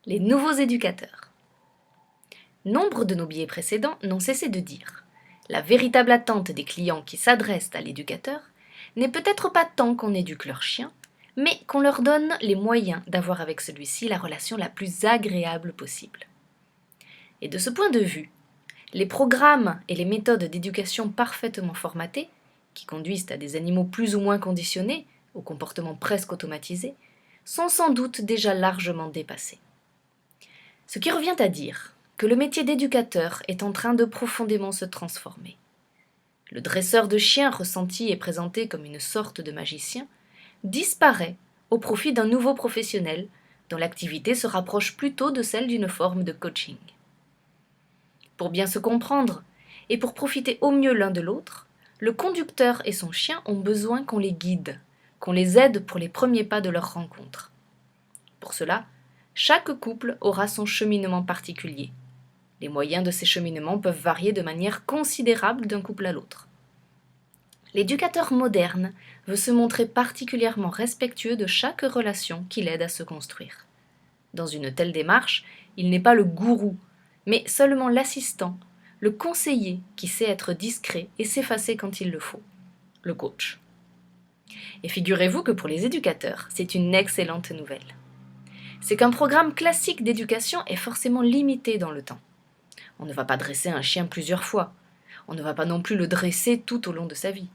Les nouveaux éducateurs. Nombre de nos billets précédents n'ont cessé de dire « La véritable attente des clients qui s'adressent à l'éducateur n'est peut-être pas tant qu'on éduque leur chien, mais qu'on leur donne les moyens d'avoir avec celui-ci la relation la plus agréable possible. » Et de ce point de vue, les programmes et les méthodes d'éducation parfaitement formatés, qui conduisent à des animaux plus ou moins conditionnés, au comportement presque automatisé, sont sans doute déjà largement dépassés. Ce qui revient à dire que le métier d'éducateur est en train de profondément se transformer. Le dresseur de chiens ressenti et présenté comme une sorte de magicien disparaît au profit d'un nouveau professionnel dont l'activité se rapproche plutôt de celle d'une forme de coaching. Pour bien se comprendre et pour profiter au mieux l'un de l'autre, le conducteur et son chien ont besoin qu'on les guide, qu'on les aide pour les premiers pas de leur rencontre. Pour cela, chaque couple aura son cheminement particulier. Les moyens de ces cheminements peuvent varier de manière considérable d'un couple à l'autre. L'éducateur moderne veut se montrer particulièrement respectueux de chaque relation qui l'aide à se construire. Dans une telle démarche, il n'est pas le gourou, mais seulement l'assistant, le conseiller qui sait être discret et s'effacer quand il le faut, le coach. Et figurez-vous que pour les éducateurs, c'est une excellente nouvelle. C'est qu'un programme classique d'éducation est forcément limité dans le temps. On ne va pas dresser un chien plusieurs fois. On ne va pas non plus le dresser tout au long de sa vie.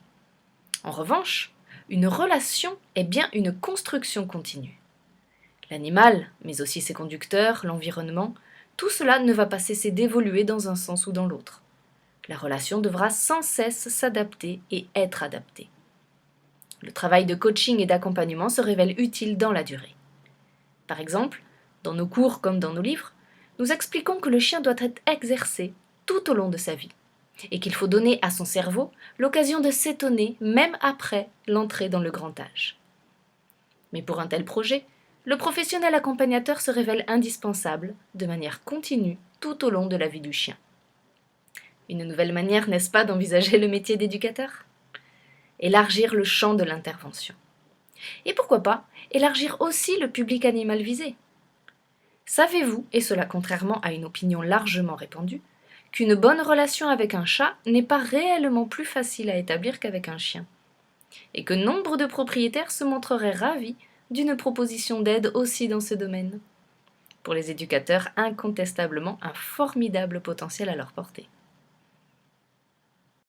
En revanche, une relation est bien une construction continue. L'animal, mais aussi ses conducteurs, l'environnement, tout cela ne va pas cesser d'évoluer dans un sens ou dans l'autre. La relation devra sans cesse s'adapter et être adaptée. Le travail de coaching et d'accompagnement se révèle utile dans la durée. Par exemple, dans nos cours comme dans nos livres, nous expliquons que le chien doit être exercé tout au long de sa vie et qu'il faut donner à son cerveau l'occasion de s'étonner même après l'entrée dans le grand âge. Mais pour un tel projet, le professionnel accompagnateur se révèle indispensable de manière continue tout au long de la vie du chien. Une nouvelle manière, n'est-ce pas, d'envisager le métier d'éducateur ? Élargir le champ de l'intervention. Et pourquoi pas élargir aussi le public animal visé ? Savez-vous, et cela contrairement à une opinion largement répandue, qu'une bonne relation avec un chat n'est pas réellement plus facile à établir qu'avec un chien, et que nombre de propriétaires se montreraient ravis d'une proposition d'aide aussi dans ce domaine. Pour les éducateurs, incontestablement un formidable potentiel à leur portée.